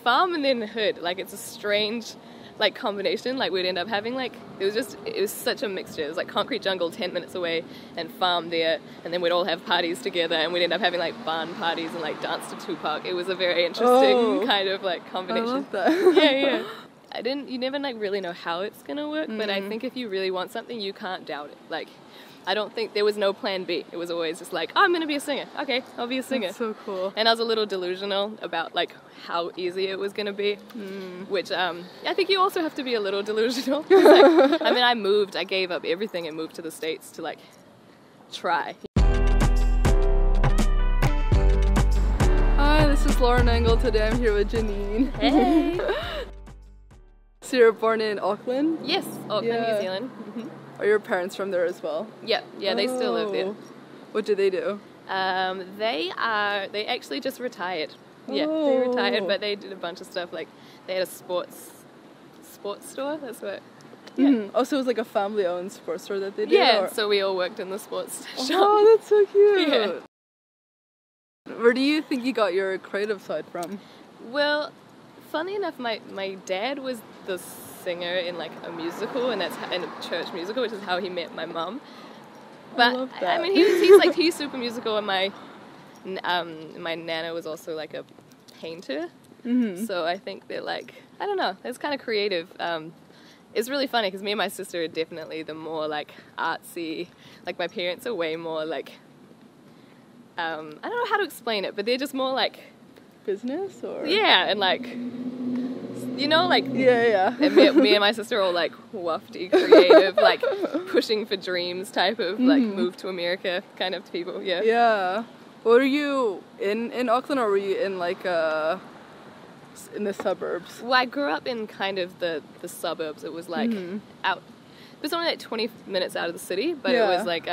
farm and then hood. Like, it's a strange, like, combination. Like, we'd end up having, like, it was such a mixture. It was like concrete jungle 10 minutes away and farm there, and then we'd all have parties together, and we'd end up having, like, barn parties and, like, dance to Tupac. It was a very interesting kind of, like, combination. I love that. Yeah. You never, like, really know how it's gonna work, but I think if you really want something, you can't doubt it. Like, I don't think there was no plan B. It was always just like, oh, I'm gonna be a singer. Okay, I'll be a singer. That's so cool. And I was a little delusional about, like, how easy it was gonna be, which I think you also have to be a little delusional. Like, I mean, I gave up everything and moved to the States to, like, try. Hi, this is Lauren Engel. Today I'm here with Janine. Hey. So you're born in Auckland? Yes, Auckland, New Zealand. Are your parents from there as well? Yeah, they still live there. What do they do? They actually just retired. Yeah, they retired, but they did a bunch of stuff. Like, they had a sports store. That's what. Yeah. Oh, so it was like a family-owned sports store that they did? Yeah, so we all worked in the sports shop. Oh, that's so cute. Yeah. Where do you think you got your creative side from? Well, funny enough, my dad was the singer in, like, a musical, and that's in a church musical, which is how he met my mum. But I love that. I mean, he's super musical, and my nana was also, like, a painter. So I think they're, like, I don't know, it's kind of creative. It's really funny because me and my sister are definitely the more, like, artsy. Like, my parents are way more, like, I don't know how to explain it, but they're just more, like, business or? Yeah, and, like, you know, like, yeah. And me and my sister are all, like, wafty, creative, like, pushing for dreams type of, like, move to America kind of people, yeah. Yeah. Were you in Auckland, or were you in, like, in the suburbs? Well, I grew up in kind of the suburbs. It was, like, out, it was only, like, 20 minutes out of the city, but it was, like,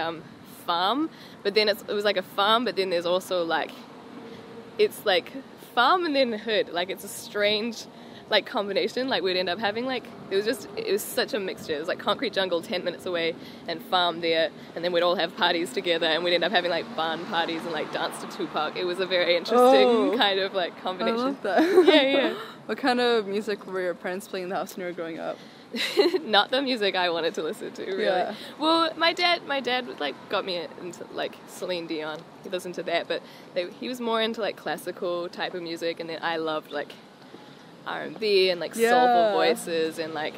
farm, but then it was, like, a farm, but then there's also, like, it's, like, farm and then hood. Like, it's a strange, like, combination. Like, we'd end up having, like, it was such a mixture. It was like concrete jungle 10 minutes away and farm there, and then we'd all have parties together, and we'd end up having, like, barn parties and, like, dance to Tupac. It was a very interesting kind of, like, combination. I love that. Yeah. What kind of music were your parents playing in the house when you were growing up? Not the music I wanted to listen to, really. Yeah. Well, my dad like got me into, like, Celine Dion. He listened to that, but he was more into, like, classical type of music, and then I loved, like, R&B and, like, soulful voices and, like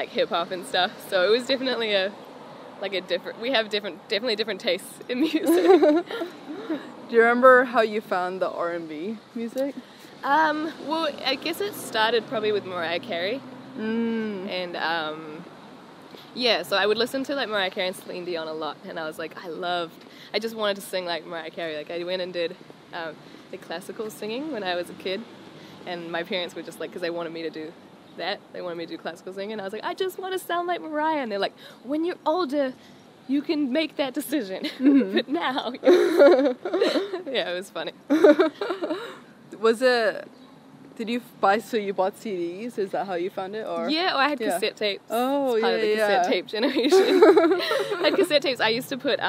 hip hop and stuff. So it was definitely we have definitely different tastes in music. Do you remember how you found the R&B music? Well, I guess it started probably with Mariah Carey. And so I would listen to, like, Mariah Carey and Celine Dion a lot, and I was like, I just wanted to sing like Mariah Carey. Like, I went and did the classical singing when I was a kid, and my parents were just like, because they wanted me to do that, they wanted me to do classical singing, and I was like, I just want to sound like Mariah, and they're like, when you're older, you can make that decision, but now, yeah, it was funny. Did you buy, so you bought CDs? Is that how you found it? Or? Yeah, or I had cassette tapes. Oh, it's part of the cassette tape generation. I had cassette tapes. I used to put,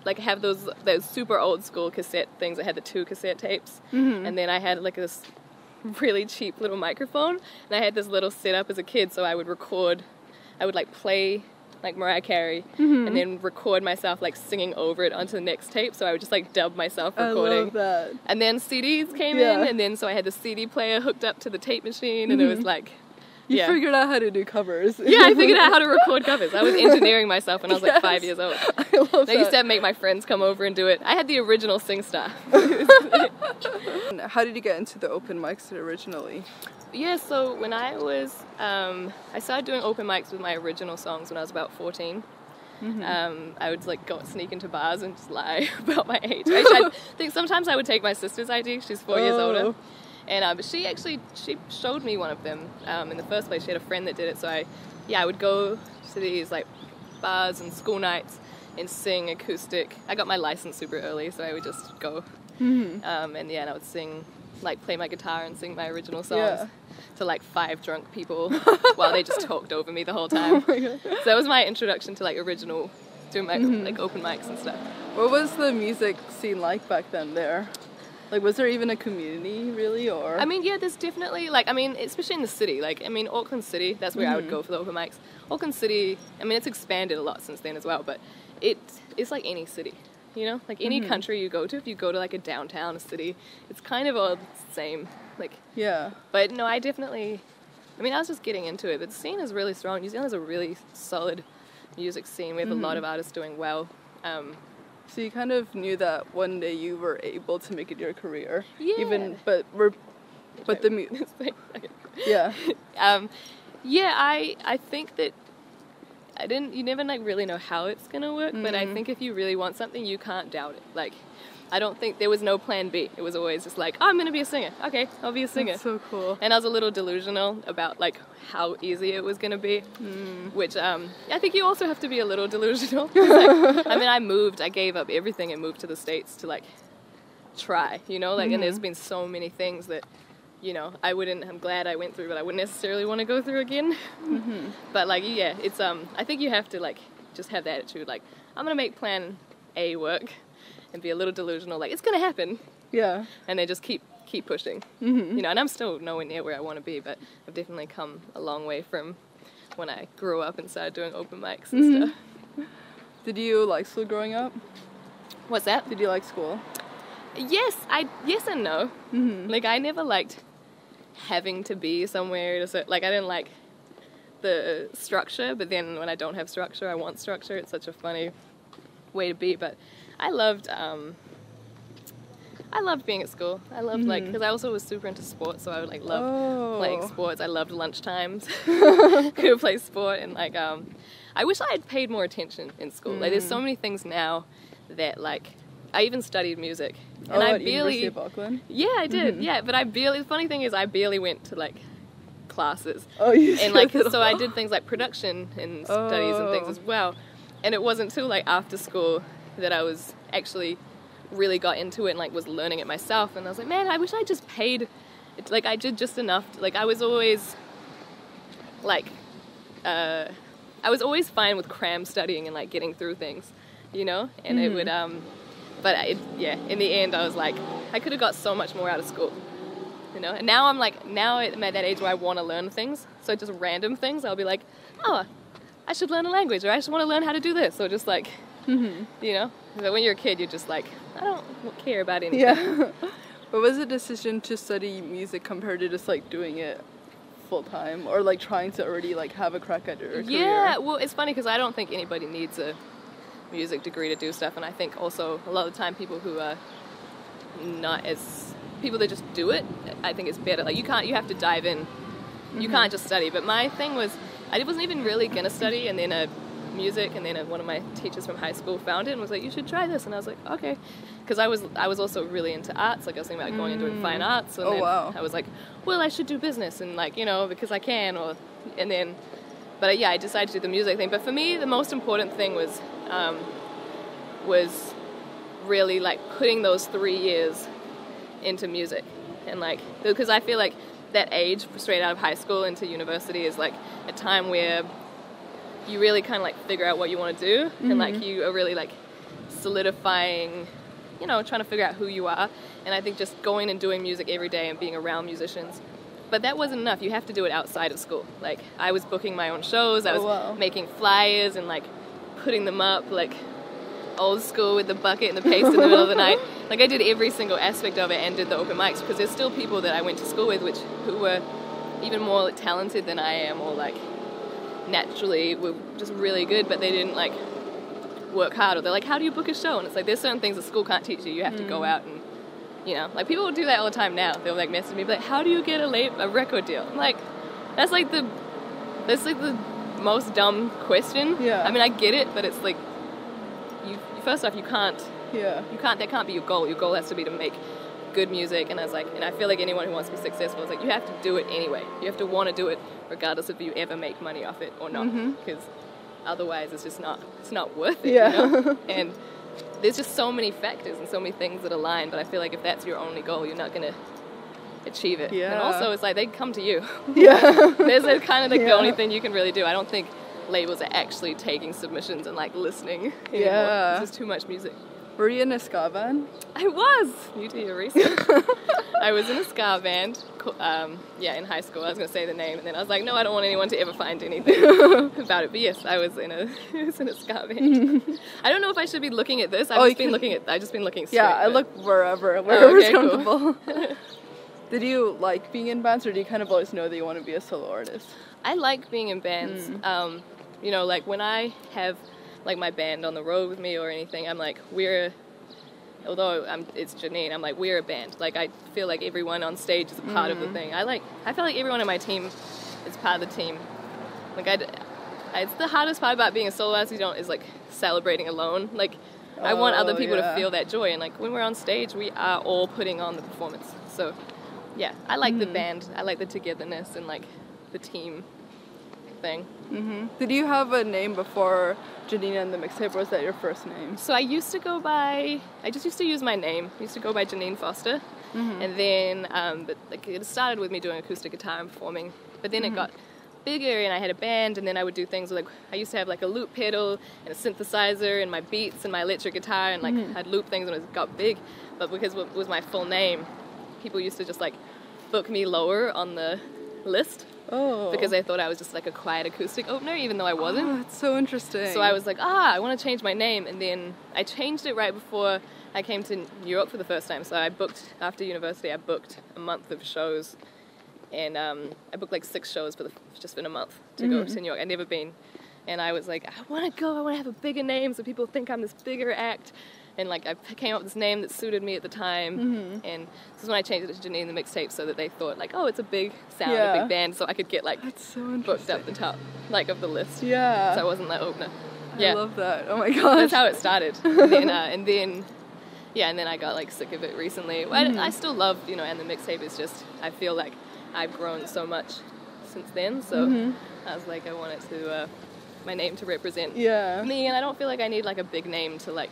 like, have those super old school cassette things that had the 2 cassette tapes. And then I had, like, this really cheap little microphone, and I had this little setup as a kid, so I would like play, like, Mariah Carey, and then record myself, like, singing over it onto the next tape, so I would just, like, dub myself recording. I love that. And then CDs came in, and then so I had the CD player hooked up to the tape machine, and it was like, You figured out how to do covers. Yeah, I figured out how to record covers. I was engineering myself when I was like 5 years old. I love that. I used to make my friends come over and do it. I had the original SingStar. How did you get into the open mics originally? Yeah, so when I was, I started doing open mics with my original songs when I was about 14. I would, like, go sneak into bars and just lie about my age. I think sometimes I would take my sister's ID. She's 4 years older. And but she showed me one of them in the first place. She had a friend that did it, so I would go to these, like, bars and school nights and sing acoustic. I got my license super early, so I would just go. And I would sing, like, play my guitar and sing my original songs to, like, 5 drunk people while they just talked over me the whole time. Oh my God. So that was my introduction to, like, doing my like, open mics and stuff. What was the music scene like back then there? Like, was there even a community, really, or? I mean, yeah, there's definitely, like, I mean, especially in the city, like, I mean, Auckland City, that's where I would go for the open mics. Auckland City, I mean, it's expanded a lot since then as well, but it's like any city, you know? Like, any country you go to, if you go to, like, a downtown, a city, it's kind of all the same, like. Yeah. But, no, I mean, I was just getting into it, but the scene is really strong. New Zealand is a really solid music scene. We have a lot of artists doing well. So you kind of knew that one day you were able to make it your career. Yeah. Yeah. Yeah, I think that you never like really know how it's gonna work, but I think if you really want something, you can't doubt it. Like, I don't think there was no plan B. It was always just like, oh, I'm gonna be a singer. Okay, I'll be a singer. That's so cool. And I was a little delusional about like how easy it was gonna be, which I think you also have to be a little delusional. Like, I mean, I gave up everything and moved to the States to like try, you know, like, and there's been so many things that, you know, I'm glad I went through, but I wouldn't necessarily want to go through again. But like, yeah, it's, I think you have to like, just have that attitude, like, I'm gonna make plan A work and be a little delusional, like, it's gonna happen. Yeah. And then just keep pushing. You know, and I'm still nowhere near where I want to be, but I've definitely come a long way from when I grew up and started doing open mics and stuff. Did you like school growing up? What's that? Did you like school? Yes and no. Like, I never liked having to be somewhere like, I didn't like the structure, but then when I don't have structure, I want structure. It's such a funny way to be, but I loved being at school. I loved like, because I also was super into sports, so I would like love playing sports. I loved lunchtimes. Could play sport, and like I wish I had paid more attention in school. Like, there's so many things now that like, I even studied music, and I barely. University of Auckland? Yeah, I did. Yeah, but the funny thing is, I barely went to like classes. Oh, you and like, so I did things like production and studies and things as well. And it wasn't until like after school that I was actually really got into it and like was learning it myself. And I was like, man, I wish I just paid. Like, I did just enough. Like, I was always like, I was always fine with cram studying and like getting through things, you know. And it would but in the end, I was like, I could have got so much more out of school, you know. And now I'm at that age where I want to learn things. So just random things, I'll be like, oh, I should learn a language, or I just want to learn how to do this, or just like, you know. But when you're a kid, you're just like, I don't care about anything. Yeah. What was the decision to study music compared to just like doing it full time, or like trying to already like have a crack at your career? Yeah, well, it's funny because I don't think anybody needs a music degree to do stuff, and I think also a lot of the time people who are people that just do it, I think it's better. Like, you have to dive in. You can't just study. But my thing was, I wasn't even really gonna study, and then music, and then one of my teachers from high school found it and was like, you should try this. And I was like, okay, because I was also really into arts. Like, I was thinking about going and doing fine arts, and then I was like, well, I should do business, and like, you know, because I can, but yeah, I decided to do the music thing. But for me, the most important thing was really like putting those 3 years into music, and like, because I feel like that age straight out of high school into university is like a time where you really kind of like figure out what you want to do, and like you are really like solidifying, you know, trying to figure out who you are. And I think just going and doing music every day and being around musicians, but that wasn't enough. You have to do it outside of school. Like, I was booking my own shows, I was making flyers and like putting them up, like old school with the bucket and the paste in the middle of the night. Like, I did every single aspect of it and did the open mics, because there's still people that I went to school with who were even more talented than I am, or like naturally were just really good, but they didn't like work hard, or they're like, how do you book a show? And it's like, there's certain things that school can't teach you. You have to go out and, you know, like, people will do that all the time now. They'll like message me, like, how do you get a record deal? I'm like, that's like the most dumb question. Yeah. I mean, I get it, but it's like, first off, that can't be your goal. Your goal has to be to make good music. And I feel like anyone who wants to be successful is like, you have to do it anyway. You have to want to do it regardless if you ever make money off it or not, because otherwise it's just not worth it. Yeah. You know? And there's just so many factors and so many things that align, but I feel like if that's your only goal, you're not going to achieve it. Yeah. And also, it's like, they come to you. Yeah. There's kind of like the only thing you can really do. I don't think labels are actually taking submissions and like listening anymore. Yeah. There's just too much music. Were you in a ska band? I was! You do your research. I was in a ska band, in high school. I was going to say the name, and then I was like, no, I don't want anyone to ever find anything about it. But yes, I was in a ska band. I don't know if I should be looking at this. I've just been looking straight. Yeah, I look wherever's comfortable. Cool. Did you like being in bands, or do you kind of always know that you want to be a solo artist? I like being in bands. You know, like when I have like my band on the road with me or anything, I'm like, it's Janine, I'm like, we're a band. Like, I feel like everyone on stage is a part of the thing. I feel like everyone on my team is part of the team. Like, it's the hardest part about being a solo artist is like celebrating alone. Like, I want other people to feel that joy, and like when we're on stage, we are all putting on the performance. So, yeah, I like the band. I like the togetherness and like the team thing. Did you have a name before Janine and the Mixtape, or was that your first name? So I just used to use my name. I used to go by Janine Foster. And then, but like it started with me doing acoustic guitar and performing, but then it got bigger and I had a band, and then I would do things like, I used to have like a loop pedal and a synthesizer and my beats and my electric guitar, and like I'd loop things when it got big. But because it was my full name, people used to just like book me lower on the list. Because they thought I was just like a quiet acoustic opener, even though I wasn't. Oh, that's so interesting. So I was like, I want to change my name, and then I changed it right before I came to New York for the first time. So I booked, after university, I booked a month of shows, and I booked like 6 shows just in a month to go to New York. I'd never been, and I was like, I want to have a bigger name so people think I'm this bigger act. And like I came up with this name that suited me at the time, and this is when I changed it to Janine The Mixtape, so that they thought like, oh, it's a big sound, a big band, so I could get like booked up the top like of the list. Yeah. So I wasn't that opener. I love that. Oh my gosh. That's how it started. And then I got like sick of it recently. I still love, and the Mixtape is just, I feel like I've grown so much since then. So I was like, I want it to my name to represent me, and I don't feel like I need like a big name to like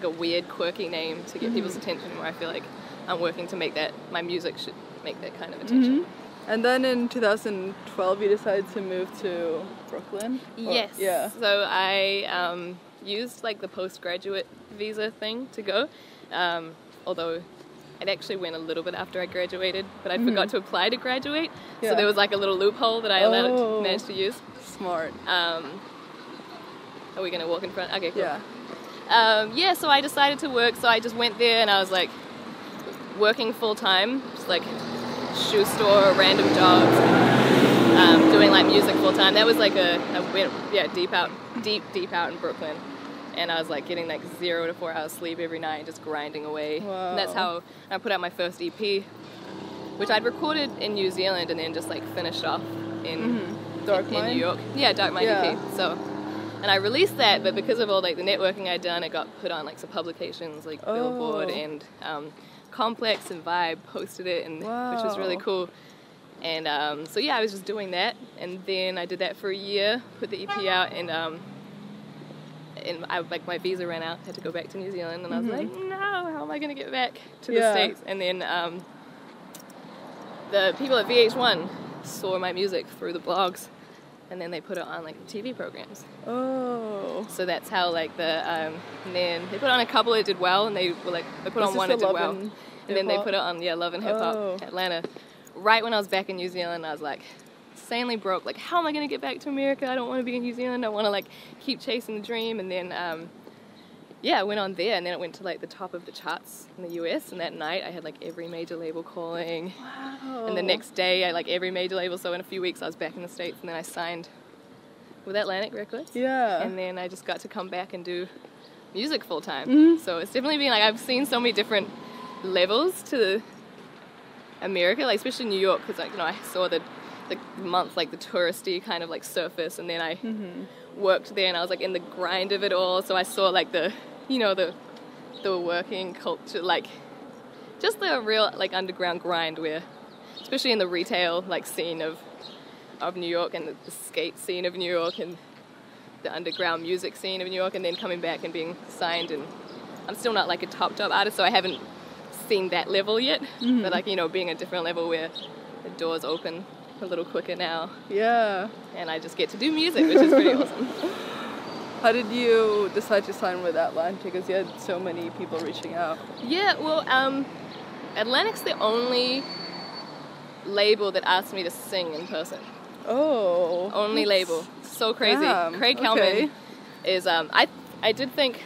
a weird, quirky name to get people's attention, where I feel like I'm working to make that, my music should make that kind of attention. And then in 2012, you decided to move to Brooklyn? Yes. Yeah. So I used like the postgraduate visa thing to go, although it actually went a little bit after I graduated, but I forgot to apply to graduate, so there was like a little loophole that I managed to use. Smart. Are we going to walk in front? Okay, cool. Yeah. So I decided to work, so I just went there and I was like working full-time, just like shoe store, random jobs, doing like music full-time. That was like I went deep out in Brooklyn, and I was like getting like 0 to 4 hours sleep every night, just grinding away. Wow. And that's how I put out my first EP, which I'd recorded in New Zealand and then just like finished off in New York. Yeah, Dark Mind EP. So. And I released that, but because of all like the networking I'd done, it got put on like some publications like Billboard and Complex and Vibe posted it, and which was really cool. And so yeah, I was just doing that, and then I did that for a year, put the EP out, and I like my visa ran out, had to go back to New Zealand, and I was like, no, how am I going to get back to the States? And then the people at VH1 saw my music through the blogs. And then they put it on like TV programs. So that's how like and then they put on a couple that did well, and they put on one that did well, and then they put it on Love and Hip Hop Atlanta. Right when I was back in New Zealand, I was like insanely broke. Like, how am I gonna get back to America? I don't want to be in New Zealand. I want to like keep chasing the dream. And then I went on there, and then it went to like the top of the charts in the US, and that night I had like every major label calling. Wow. And the next day I like every major label, so in a few weeks I was back in the States, and then I signed with Atlantic Records. Yeah. And then I just got to come back and do music full time. So it's definitely been like, I've seen so many different levels to America, like especially New York, because like, I saw the month, like the touristy kind of like surface, and then I worked there and I was like in the grind of it all, so I saw like the the working culture, like just the real like underground grind, where especially in the retail like scene of New York, and the skate scene of New York, and the underground music scene of New York, and then coming back and being signed. And I'm still not like a top artist, so I haven't seen that level yet, but like being a different level where the doors open a little quicker now. Yeah. And I just get to do music, which is pretty awesome. How did you decide to sign with Atlantic? Because you had so many people reaching out. Yeah, well, Atlantic's the only label that asked me to sing in person. Oh. Only label. So crazy. Damn. Craig Okay. Kelman is, I did think,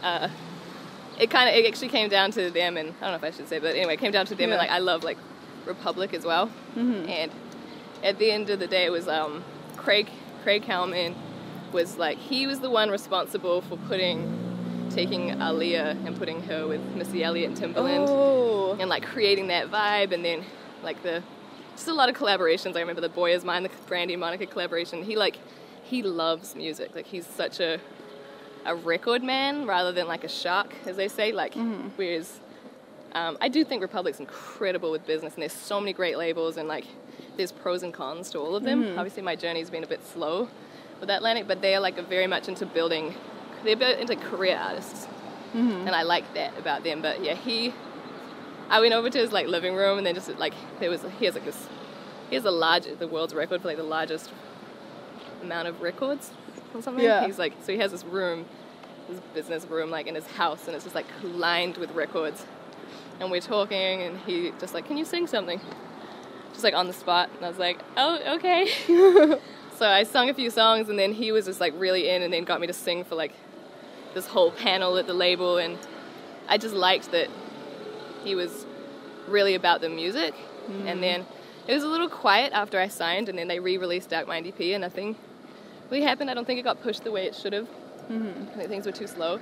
it actually came down to them, and I don't know if I should say, but anyway, it came down to them, and like, I love like Republic as well. And at the end of the day, it was Craig Kelman was like, he was the one responsible for taking Aaliyah and putting her with Missy Elliott and Timbaland, and like creating that vibe, and then like just a lot of collaborations. I remember the Boy Is Mine, the Brandy and Monica collaboration. He loves music. Like, he's such a record man rather than like a shark, as they say. Like, whereas I do think Republic's incredible with business, and there's so many great labels, and like there's pros and cons to all of them. Obviously, my journey's been a bit slow with Atlantic, but they are like very much into building. They're into career artists, and I like that about them. But yeah, I went over to his like living room, and then just like he has the world's record for like the largest amount of records or something. Yeah. He's like, so he has this room, this business room, like in his house, and it's just like lined with records. And we're talking, and he just like, can you sing something? Just like on the spot. And I was like, oh, okay. So I sung a few songs, and then he was just like really in, and then got me to sing for like this whole panel at the label. And I just liked that he was really about the music. And then it was a little quiet after I signed, and then they re-released Dark Mind EP, and nothing really happened. I don't think it got pushed the way it should have. I think things were too slow.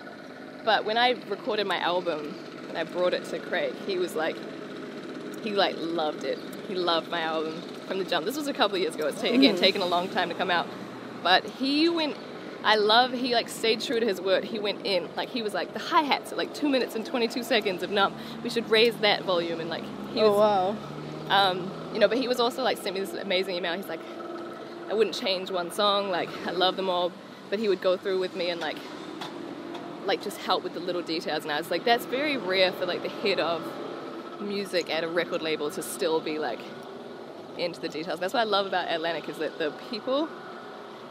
But when I recorded my album and I brought it to Craig, he was like, he like loved it. He loved my album from the jump. This was a couple of years ago. It's again taken a long time to come out. But he like stayed true to his word. He went in, like he was like, the hi-hats at like 2 minutes and 22 seconds of numb. We should raise that volume. And like, he was, wow. you know, but he was also like, sent me this amazing email. He's like, I wouldn't change one song. Like, I love them all. But he would go through with me and like just help with the little details. And I was like, that's very rare for like the head of music at a record label to still be like into the details. That's what I love about Atlantic, is that the people,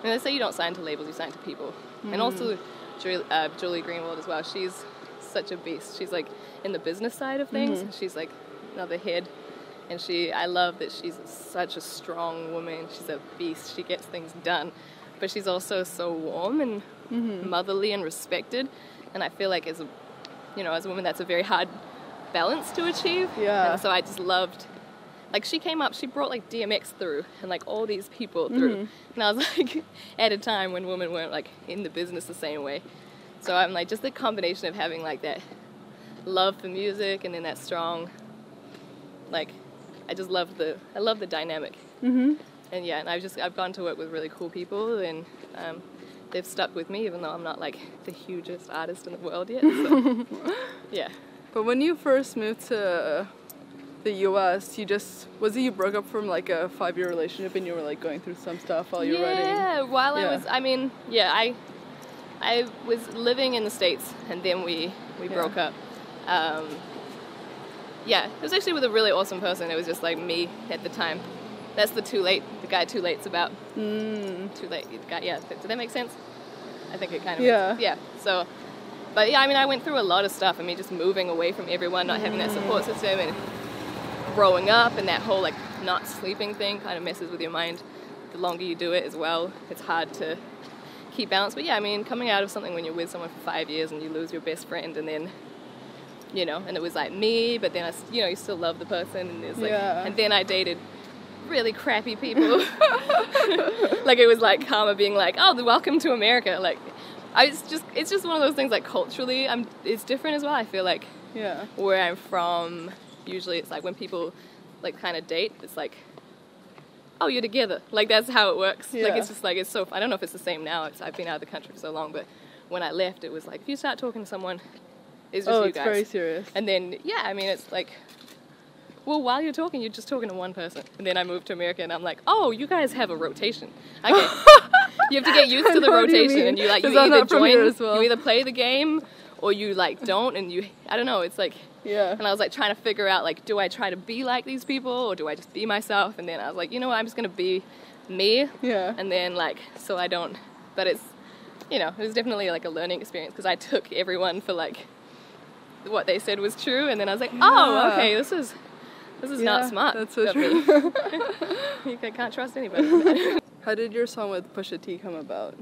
and they say you don't sign to labels, you sign to people. And also Julie Greenwald as well. She's such a beast. She's like in the business side of things. She's like another head. And I love that she's such a strong woman. She's a beast. She gets things done. But she's also so warm and motherly and respected. And I feel like as a woman, that's a very hard balance to achieve. Yeah. And so I just loved, like, she brought like DMX through and like all these people through. And I was like, at a time when women weren't like in the business the same way. So I'm like, just the combination of having like that love for music and then that strong, like, I love the dynamic. And yeah, and I've gone to work with really cool people, and they've stuck with me, even though I'm not like the hugest artist in the world yet. So, yeah. But when you first moved to the US, you broke up from like a 5-year relationship, and you were like going through some stuff while you were writing? Yeah, I was living in the States, and then we broke up. Yeah, it was actually with a really awesome person. It was just like me at the time. That's the guy Too Late's about. Too Late, the guy, yeah. Did that make sense? I think it kind of makes sense. Yeah, so, but yeah, I mean, I went through a lot of stuff. I mean, just moving away from everyone, not having that support system, and growing up, and that whole like not sleeping thing kind of messes with your mind. The longer you do it as well, it's hard to keep balance. But yeah, I mean, coming out of something when you're with someone for 5 years and you lose your best friend, and then, you know, and it was like me, but then you still love the person, and there's like, and then I dated really crappy people. Like, it was like karma being like, oh, welcome to America. Like, it's just one of those things, like, culturally, it's different as well. I feel like where I'm from, usually it's like when people like kind of date, it's like, oh, you're together. Like, that's how it works. Like, it's just like, it's so, I don't know if it's the same now. I've been out of the country for so long, but when I left, it was like, if you start talking to someone, it's just you guys. Oh, it's very serious. And then, yeah, I mean, it's like, well, while you're talking, you're just talking to one person. And then I moved to America, and I'm like, oh, you guys have a rotation. Okay. You have to get used to the rotation, and you either join, you either play the game, or you like don't, and I don't know, it's like, and I was like trying to figure out, like, do I try to be like these people, or do I just be myself? And then I was like, you know what, I'm just gonna be me. And then like, so I don't, but you know, it was definitely like a learning experience because I took everyone for like what they said was true, and then I was like, oh, okay, this is not smart. That's so true. I can't trust anybody. How did your song with Pusha T come about?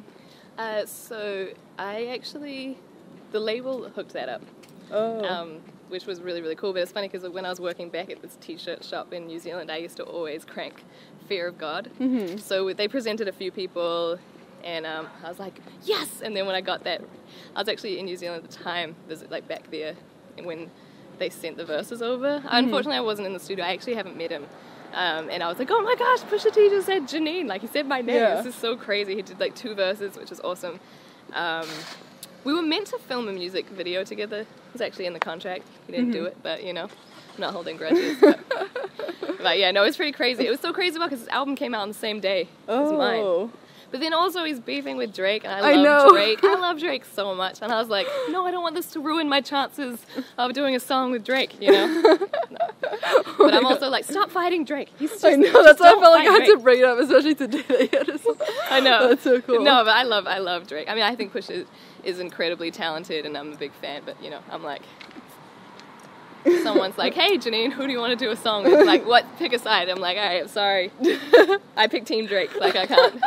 So the label hooked that up. Oh. Which was really, really cool. But it's funny because when I was working back at this t-shirt shop in New Zealand, I used to always crank Fear of God. Mm-hmm. So they presented a few people, and I was like, yes! And then when I got that, I was actually in New Zealand at the time, like back there, when they sent the verses over. Mm-hmm. Unfortunately, I wasn't in the studio. I actually haven't met him. And I was like, oh my gosh, Pusha T just said Janine. Like, he said my name. Yeah. This is so crazy. He did like 2 verses, which is awesome. We were meant to film a music video together. It was actually in the contract. He didn't do it, but, you know, I'm not holding grudges. But yeah, no, it was pretty crazy. It was so crazy because his album came out on the same day as mine. But then also he's beefing with Drake, and I love Drake. I love Drake so much. And I was like, no, I don't want this to ruin my chances of doing a song with Drake, you know? No. But I'm also like, stop fighting Drake. He's just, I know, that's why I felt like I had to bring it up, especially today. I know. That's so cool. No, but I love Drake. I mean, I think Pusha is incredibly talented, and I'm a big fan, but, you know, I'm like, someone's like, hey, Janine, who do you want to do a song with? Like, what? Pick a side. I'm like, all right, I'm sorry. I picked Team Drake. Like, I can't.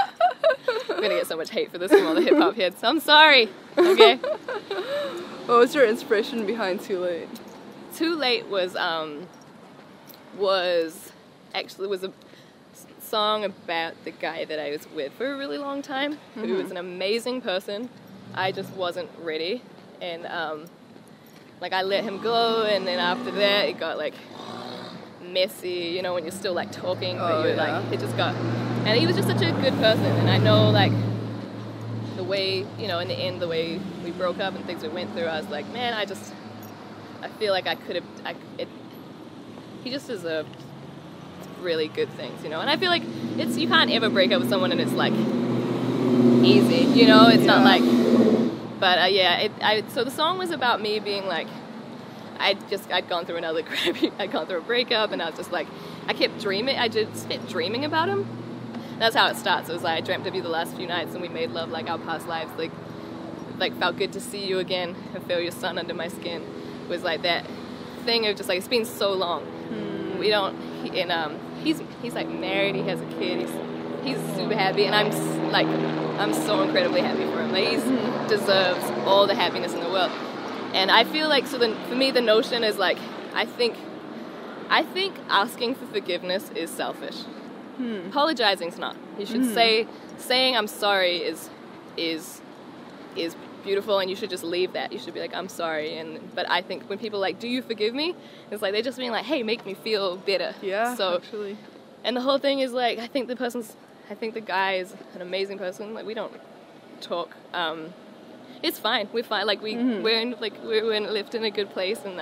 I'm going to get so much hate for this from all the hip-hop heads. I'm sorry. Okay? What was your inspiration behind Too Late? Too Late was a song about the guy that I was with for a really long time, who was an amazing person. I just wasn't ready. And, like, I let him go, and then after that, it got, like, messy, you know, when you're still, like, talking, but you're, like, it just got, and he was just such a good person, and I know, like, the way, you know, in the end, the way we broke up and things we went through, I was like, man, I feel like I could have, he just deserved really good things, you know, and I feel like you can't ever break up with someone and it's, like, easy, you know, it's not like, but so the song was about me being like, I'd gone through I'd gone through a breakup, and I was just like, I kept dreaming about him. That's how it starts. It was like, I dreamt of you the last few nights, and we made love like our past lives, like felt good to see you again and feel your sun under my skin. It was like that thing of just like, it's been so long. We don't, he's like married, he has a kid, he's super happy, and I'm so incredibly happy for him. Like, he deserves all the happiness in the world. And I feel like, so for me, the notion is like, I think asking for forgiveness is selfish. Apologizing's not. You should saying I'm sorry is beautiful, and you should just leave that. You should be like, I'm sorry. But I think when people are like, do you forgive me? It's like, they're just being like, hey, make me feel better. Yeah, so, actually. And the whole thing is like, I think the guy is an amazing person. Like, we don't talk. It's fine. We're fine. Like, we're left in a good place, and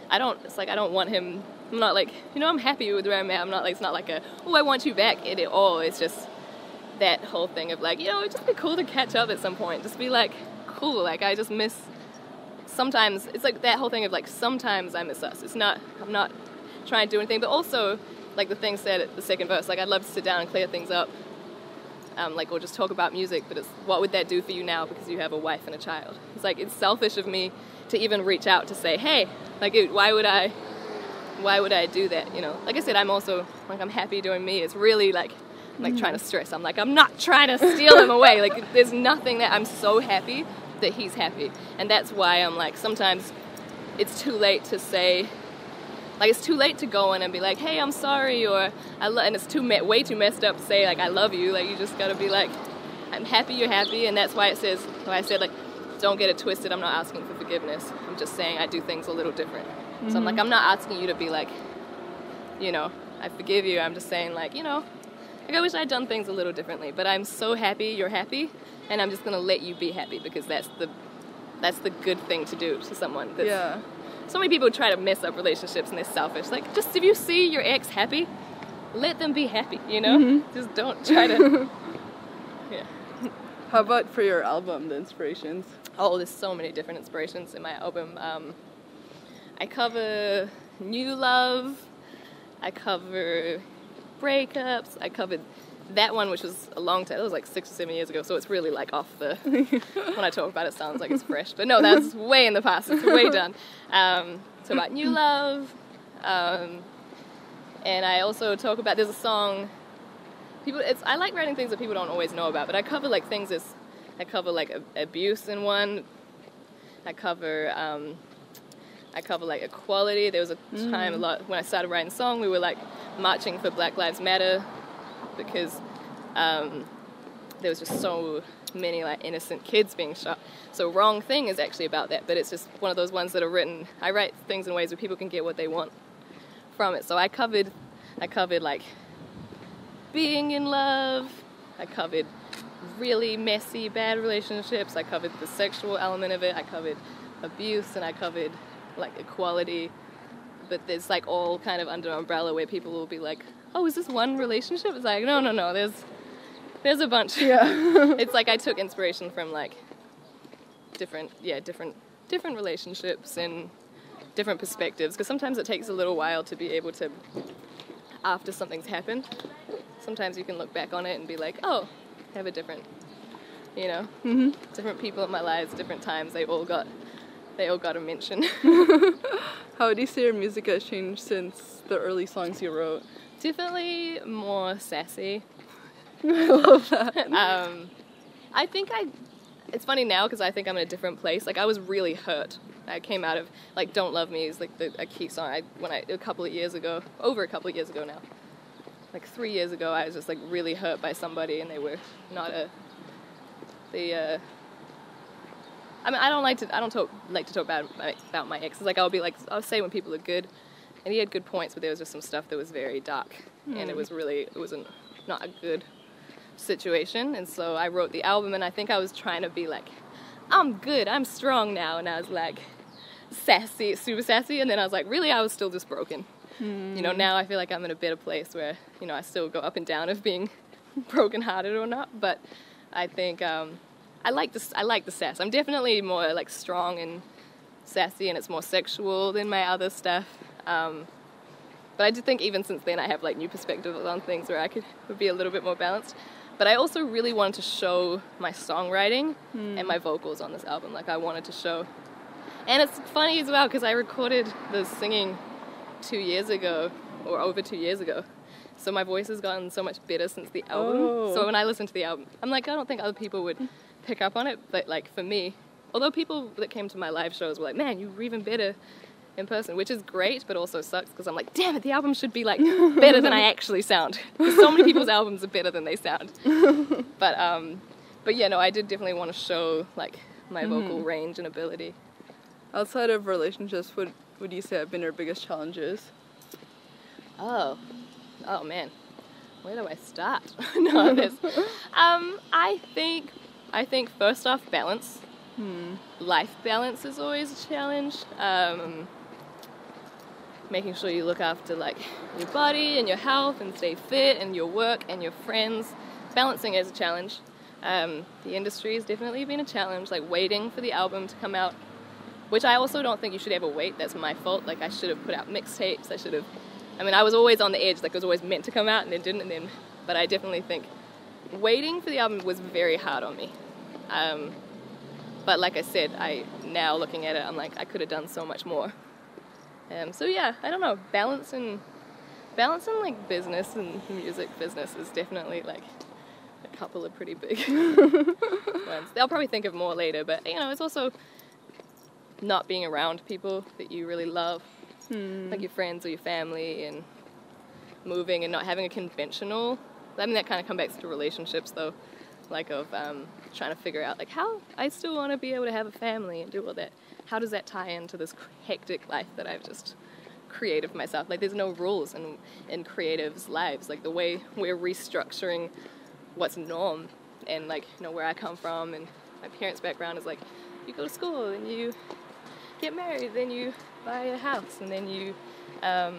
I don't want him. I'm not like, you know, I'm happy with where I'm at. I'm not like, it's not like I want you back at all. It's just that whole thing of like, you know, it'd just be cool to catch up at some point. Just be like, cool. Like, I just miss. Sometimes it's like that whole thing of like, sometimes I miss us. It's not. I'm not trying to do anything, but also like the thing said at the second verse. Like, I'd love to sit down and clear things up. Like, or just talk about music, but it's, what would that do for you now because you have a wife and a child? It's like, it's selfish of me to even reach out to say, hey, like, why would I do that, you know? Like I said, I'm also, like, I'm happy doing me. It's really, like, I'm, like, trying to stress. I'm like, I'm not trying to steal him away. Like, there's nothing that I'm so happy that he's happy. And that's why I'm, like, sometimes it's too late to say, like, it's too late to go in and be like, hey, I'm sorry, or and it's way too messed up to say, like, I love you. Like, you just gotta be like, I'm happy you're happy, and that's why I said, like, don't get it twisted. I'm not asking for forgiveness. I'm just saying I do things a little different. So I'm like, I'm not asking you to be like, you know, I forgive you. I'm just saying, like, you know, like, I wish I'd done things a little differently, but I'm so happy you're happy, and I'm just gonna let you be happy because that's the good thing to do to someone. Yeah. So many people try to mess up relationships and they're selfish. Like, just if you see your ex happy, let them be happy, you know? Just don't try to, yeah. How about for your album, the inspirations? Oh, there's so many different inspirations in my album. I cover new love, I cover breakups, I covered that one, which was a long time, it was like 6 or 7 years ago, so it's really like off the, when I talk about it, it sounds like it's fresh, but no, that's way in the past, it's way done. So about new love, and I also talk about, there's a song, I like writing things that people don't always know about, but I cover like things I cover like abuse in one, I cover like equality. There was a time a lot when I started writing song, we were like marching for Black Lives Matter, because there was just so many like innocent kids being shot. So Wrong Thing is actually about that, but it's just one of those ones that are written, I write things in ways where people can get what they want from it. So I covered like being in love, I covered really messy, bad relationships, I covered the sexual element of it, I covered abuse, and I covered like equality, but there's like all kind of under an umbrella where people will be like, oh, is this one relationship? It's like, no, there's a bunch. Yeah. It's like I took inspiration from like different relationships and different perspectives, because sometimes it takes a little while to be able to, after something's happened, sometimes you can look back on it and be like, oh, I have a different, different people in my lives, different times, they all got a mention. How would you say your music has changed since the early songs you wrote? Definitely more sassy. I love that. I think it's funny now because I think I'm in a different place. Like I was really hurt. I came out of, like, Don't Love Me is like a key song. Over a couple of years ago now. Like 3 years ago, I was just like really hurt by somebody, and they were not I mean, I don't like to talk bad about my exes. Like I'll say when people are good, and he had good points, but there was just some stuff that was very dark, and it wasn't not a good situation. And so I wrote the album, and I think I was trying to be like, I'm good, I'm strong now, and I was like sassy, super sassy, and then I was like, really, I was still just broken. Now I feel like I'm in a better place where, I still go up and down of being brokenhearted or not, but I think I like the sass. I'm definitely more like strong and sassy, and it's more sexual than my other stuff. But I do think even since then I have like new perspectives on things where would be a little bit more balanced. But I also really wanted to show my songwriting and my vocals on this album. Like I wanted to show, and it's funny as well because I recorded the singing 2 years ago or over 2 years ago. So my voice has gotten so much better since the album. Oh. So when I listen to the album, I'm like, I don't think other people would pick up on it, but like for me, although people that came to my live shows were like, man, you were even better in person, which is great, but also sucks because I'm like, damn it, the album should be like better than I actually sound. Because so many people's albums are better than they sound. But yeah, no, I did definitely want to show like my vocal range and ability. Outside of relationships, what would you say have been your biggest challenges? Oh man, where do I start? No, there's, I think first off, balance. Life balance is always a challenge. Making sure you look after like your body and your health and stay fit, and your work and your friends. Balancing is a challenge. The industry has definitely been a challenge, like waiting for the album to come out, which I also don't think you should ever wait. That's my fault. Like I should have put out mixtapes. I was always on the edge. Like it was always meant to come out and then didn't, but I definitely think waiting for the album was very hard on me. But like I said, now looking at it, I'm like, I could have done so much more. So yeah, I don't know, balancing like business and music business is definitely like a couple of pretty big ones. They'll probably think of more later, but it's also not being around people that you really love, like your friends or your family, and moving and not having a conventional, that kind of comes back to relationships though, like of trying to figure out like how I still want to be able to have a family and do all that. How does that tie into this hectic life that I've just created for myself? Like there's no rules in creatives' lives. Like the way we're restructuring what's norm, and like where I come from and my parents' background is like you go to school and you get married, then you buy a house, and then you have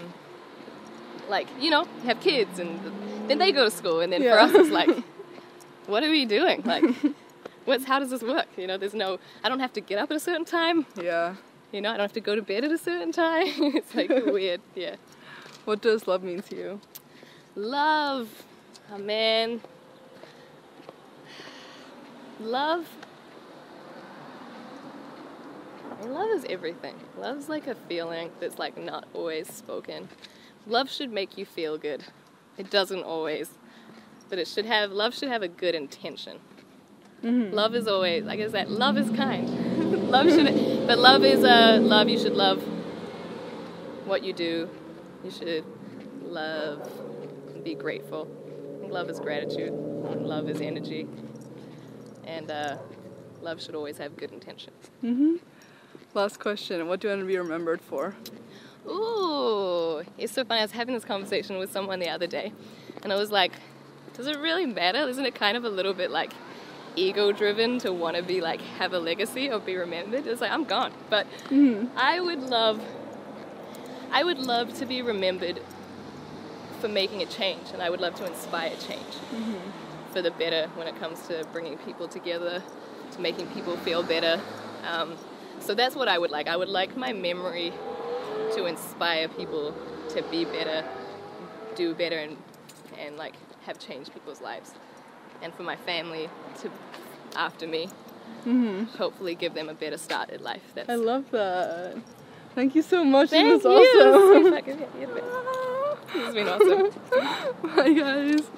kids, and then they go to school, and then for us it's like, what are we doing? Like, how does this work? There's no, I don't have to get up at a certain time. Yeah. I don't have to go to bed at a certain time. It's like weird, yeah. What does love mean to you? Love. Oh man. Love. Love is everything. Love's like a feeling that's like not always spoken. Love should make you feel good. It doesn't always. But love should have a good intention. Mm-hmm. Love is always, like I said, love is kind. But love is love, you should love what you do. You should love and be grateful. Love is gratitude. Love is energy. And love should always have good intention. Mm-hmm. Last question, what do you want to be remembered for? Ooh, it's so funny. I was having this conversation with someone the other day, and I was like, does it really matter? Isn't it kind of a little bit like ego-driven to want to be like, have a legacy or be remembered? It's like, I'm gone. But I would love to be remembered for making a change, and I would love to inspire change for the better when it comes to bringing people together, to making people feel better. So that's what I would like. I would like my memory to inspire people to be better, do better, and like have changed people's lives. And for my family to, after me, hopefully give them a better start in life. I love that. Thank you so much. Thank it was you. awesome. This has been awesome. Bye guys.